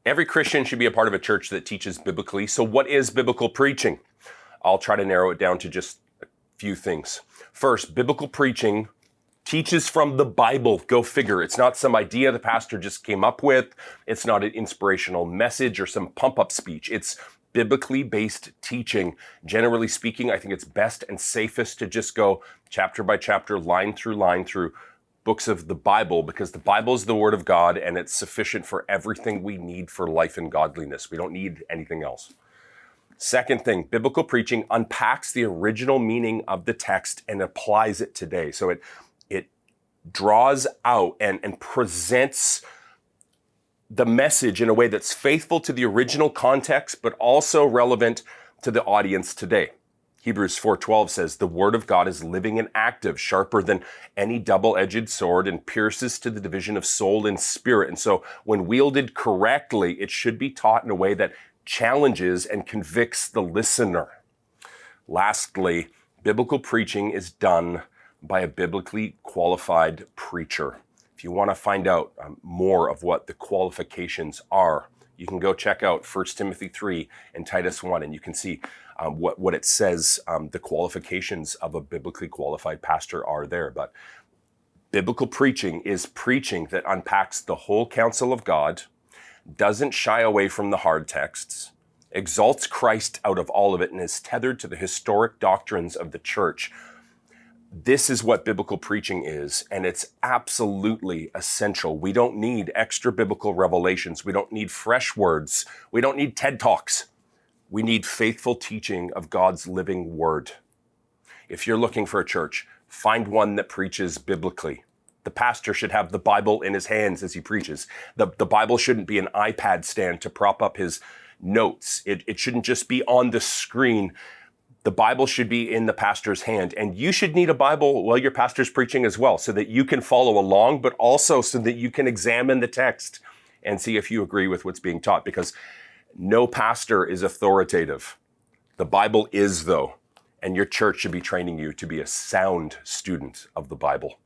Every Christian should be a part of a church that teaches biblically. So what is biblical preaching? I'll try to narrow it down to just a few things. First, biblical preaching teaches from the Bible. Go figure. It's not some idea the pastor just came up with. It's not an inspirational message or some pump-up speech. It's biblically based teaching. Generally speaking, I think it's best and safest to just go chapter by chapter, line through books of the Bible, because the Bible is the Word of God and it's sufficient for everything we need for life and godliness. We don't need anything else. Second thing, biblical preaching unpacks the original meaning of the text and applies it today. So it draws out and presents the message in a way that's faithful to the original context, but also relevant to the audience today. Hebrews 4:12 says, the word of God is living and active, sharper than any double-edged sword, and pierces to the division of soul and spirit. And so when wielded correctly, it should be taught in a way that challenges and convicts the listener. Lastly, biblical preaching is done by a biblically qualified preacher. If you want to find out more of what the qualifications are, you can go check out 1 Timothy 3 and Titus 1, and you can see what it says, the qualifications of a biblically qualified pastor are there. But biblical preaching is preaching that unpacks the whole counsel of God, doesn't shy away from the hard texts, exalts Christ out of all of it, and is tethered to the historic doctrines of the church. This is what biblical preaching is, and it's absolutely essential. We don't need extra biblical revelations. We don't need fresh words. We don't need TED Talks. We need faithful teaching of God's living word. If you're looking for a church, find one that preaches biblically. The pastor should have the Bible in his hands as he preaches. The Bible shouldn't be an iPad stand to prop up his notes. It shouldn't just be on the screen. The Bible should be in the pastor's hand, and you should need a Bible while your pastor's preaching as well, so that you can follow along, but also so that you can examine the text and see if you agree with what's being taught, because no pastor is authoritative. The Bible is, though, and your church should be training you to be a sound student of the Bible.